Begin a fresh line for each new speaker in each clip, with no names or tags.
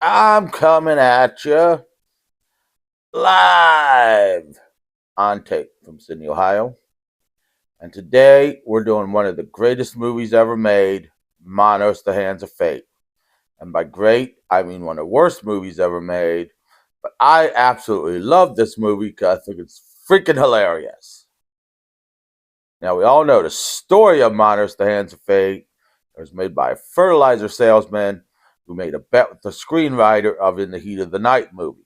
I'm coming at you live on tape from Sydney, Ohio. And today we're doing one of the greatest movies ever made, Manos, The Hands of Fate. And by great, I mean one of the worst movies ever made. But I absolutely love this movie because I think it's freaking hilarious. Now, we all know the story of Manos, The Hands of Fate. It was made by a fertilizer salesman who made a bet with the screenwriter of In the Heat of the Night movie.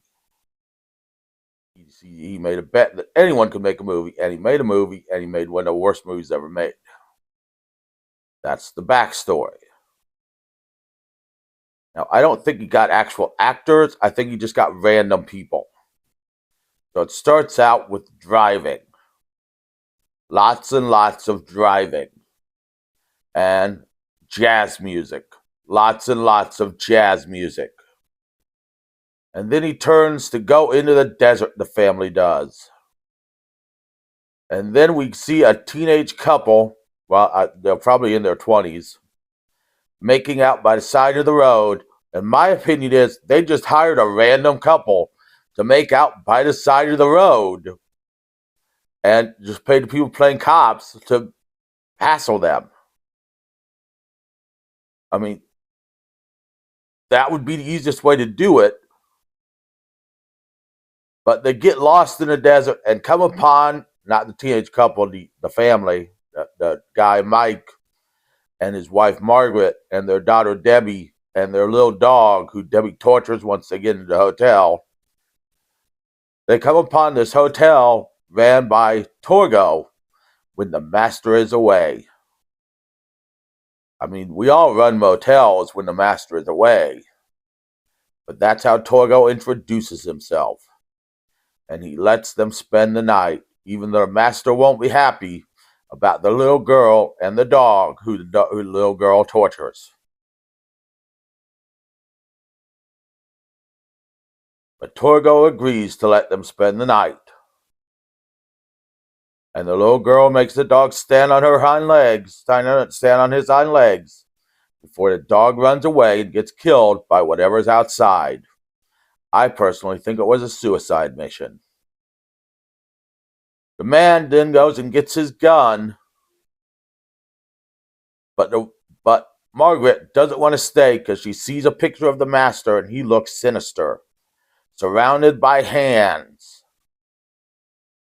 He made a bet that anyone could make a movie, and he made a movie, and he made one of the worst movies ever made. That's the backstory. Now, I don't think he got actual actors. I think he just got random people. So it starts out with driving. Lots and lots of driving. And jazz music. Lots and lots of jazz music. And then he turns to go into the desert, the family does. And then we see a teenage couple, well, they're probably in their 20s, making out by the side of the road. And my opinion is they just hired a random couple to make out by the side of the road and just paid the people playing cops to hassle them. I mean, that would be the easiest way to do it. But they get lost in the desert and come upon, not the teenage couple, the family, the guy Mike and his wife Margaret and their daughter Debbie and their little dog, who Debbie tortures once they get into the hotel. They come upon this hotel ran by Torgo when the master is away. I mean, we all run motels when the master is away. But that's how Torgo introduces himself. And he lets them spend the night, even though the master won't be happy about the little girl and the dog who the little girl tortures. But Torgo agrees to let them spend the night. And the little girl makes the dog stand on her hind legs, stand on his hind legs, before the dog runs away and gets killed by whatever's outside. I personally think it was a suicide mission. The man then goes and gets his gun, but Margaret doesn't want to stay because she sees a picture of the master and he looks sinister, surrounded by hands.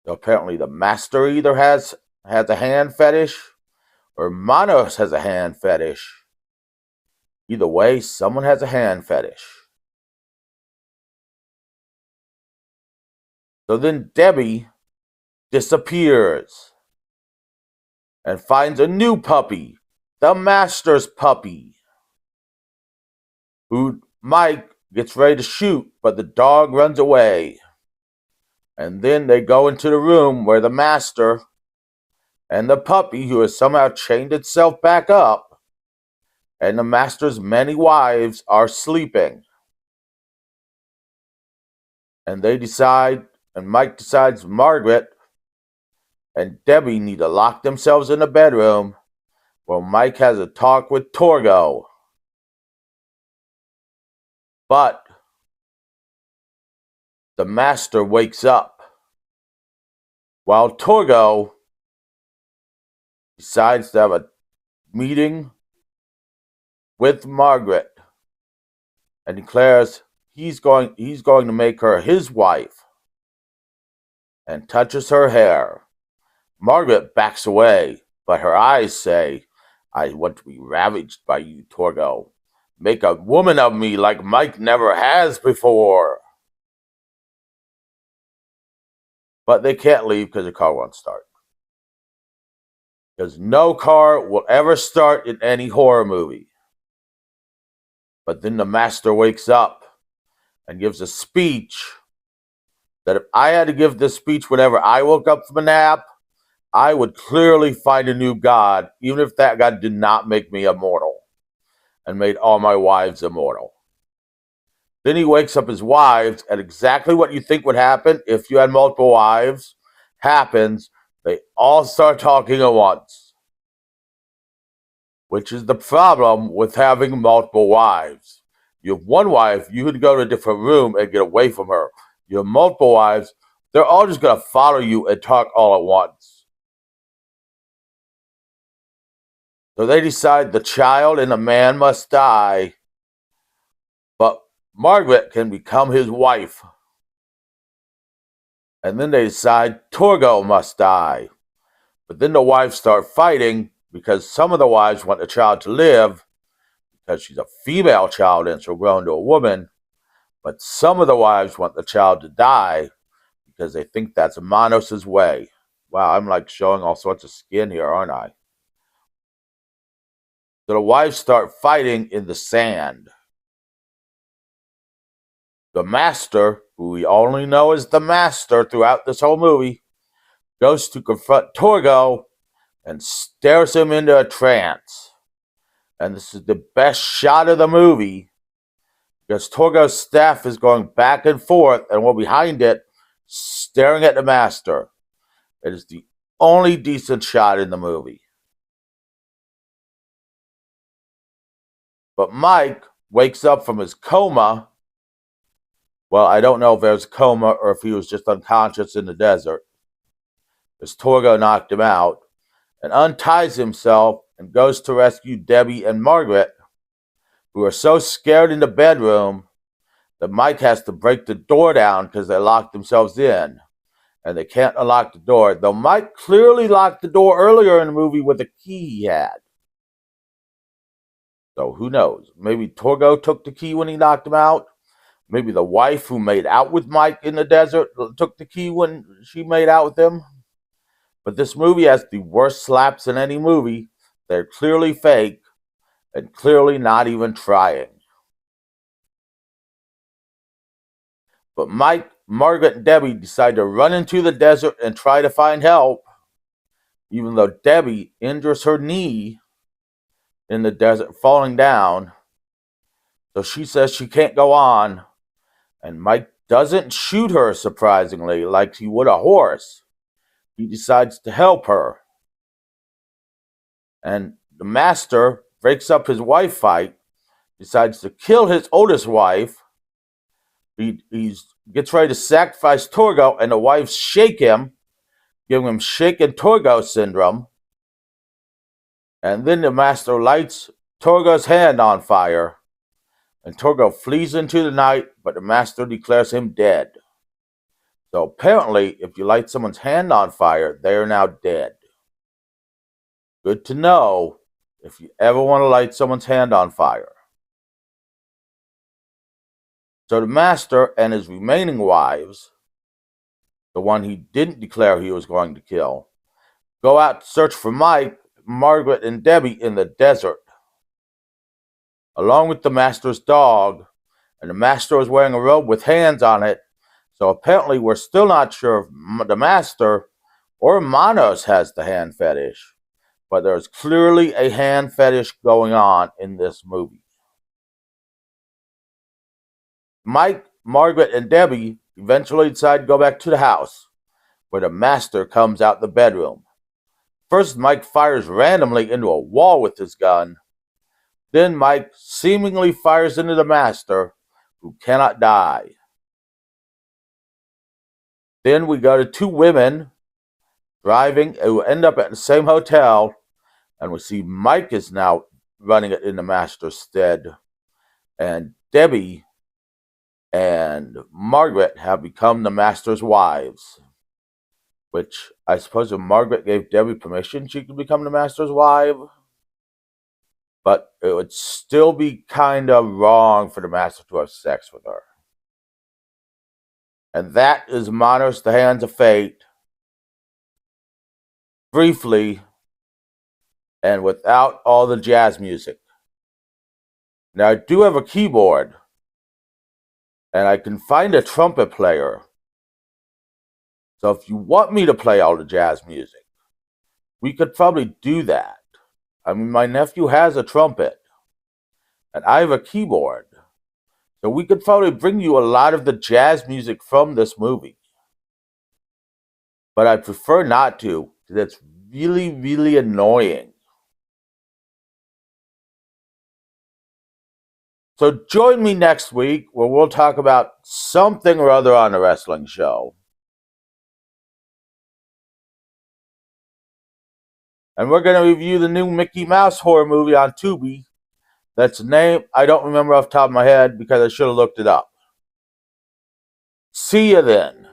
So apparently the master either has a hand fetish or Manos has a hand fetish. Either way, someone has a hand fetish. So then Debbie disappears and finds a new puppy, the master's puppy, who Mike gets ready to shoot, but the dog runs away. And then they go into the room where the master and the puppy, who has somehow chained itself back up, and the master's many wives are sleeping. And they decide, and Mike decides Margaret and Debbie need to lock themselves in the bedroom where Mike has a talk with Torgo. But the master wakes up while Torgo decides to have a meeting with Margaret and declares he's going to make her his wife and touches her hair. Margaret backs away, but her eyes say, I want to be ravaged by you, Torgo. Make a woman of me like Mike never has before. But they can't leave because the car won't start. Because no car will ever start in any horror movie. But then the master wakes up and gives a speech that if I had to give this speech whenever I woke up from a nap, I would clearly find a new God, even if that God did not make me immortal and made all my wives immortal. Then he wakes up his wives, and exactly what you think would happen if you had multiple wives happens. They all start talking at once, which is the problem with having multiple wives. You have one wife, you could go to a different room and get away from her. You have multiple wives, they're all just going to follow you and talk all at once. So they decide the child and the man must die, but Margaret can become his wife. And then they decide Torgo must die. But then the wives start fighting because some of the wives want the child to live because she's a female child and she'll grow into a woman. But some of the wives want the child to die because they think that's Manos' way. Wow, I'm like showing all sorts of skin here, aren't I? So the wives start fighting in the sand. The master, who we only know as the master throughout this whole movie, goes to confront Torgo and stares him into a trance. And this is the best shot of the movie because Torgo's staff is going back and forth and we're behind it staring at the master. It is the only decent shot in the movie. But Mike wakes up from his coma. Well, I don't know if it was a coma or if he was just unconscious in the desert, as Torgo knocked him out, and unties himself and goes to rescue Debbie and Margaret, who are so scared in the bedroom that Mike has to break the door down because they locked themselves in. And they can't unlock the door, though Mike clearly locked the door earlier in the movie with a key he had. So who knows? Maybe Torgo took the key when he knocked him out. Maybe the wife who made out with Mike in the desert took the key when she made out with him. But this movie has the worst slaps in any movie. They're clearly fake and clearly not even trying. But Mike, Margaret, and Debbie decide to run into the desert and try to find help, even though Debbie injures her knee in the desert falling down. So she says she can't go on, and Mike doesn't shoot her, surprisingly, like he would a horse. He decides to help her. And the master breaks up his wife fight, decides to kill his oldest wife. He gets ready to sacrifice Torgo, and the wives shake him, giving him shaken Torgo syndrome. And then the master lights Torgo's hand on fire, and Torgo flees into the night, but the master declares him dead. So apparently, if you light someone's hand on fire, they are now dead. Good to know if you ever want to light someone's hand on fire. So the master and his remaining wives, the one he didn't declare he was going to kill, go out to search for Mike, Margaret, and Debbie in the desert, along with the master's dog. And the master is wearing a robe with hands on it. So apparently we're still not sure if the master or Manos has the hand fetish. But there's clearly a hand fetish going on in this movie. Mike, Margaret, and Debbie eventually decide to go back to the house, where the master comes out the bedroom. First, Mike fires randomly into a wall with his gun. Then Mike seemingly fires into the master, who cannot die. Then we go to two women driving who end up at the same hotel, and we see Mike is now running it in the master's stead, and Debbie and Margaret have become the master's wives. Which I suppose if Margaret gave Debbie permission, she could become the master's wife. But it would still be kind of wrong for the master to have sex with her. And that is Manos, the Hands of Fate. Briefly, and without all the jazz music. Now, I do have a keyboard, and I can find a trumpet player. So if you want me to play all the jazz music, we could probably do that. I mean, my nephew has a trumpet, and I have a keyboard. So we could probably bring you a lot of the jazz music from this movie. But I prefer not to, because it's really, really annoying. So join me next week where we'll talk about something or other on a wrestling show. And we're going to review the new Mickey Mouse horror movie on Tubi. That's name I don't remember off the top of my head because I should have looked it up. See you then.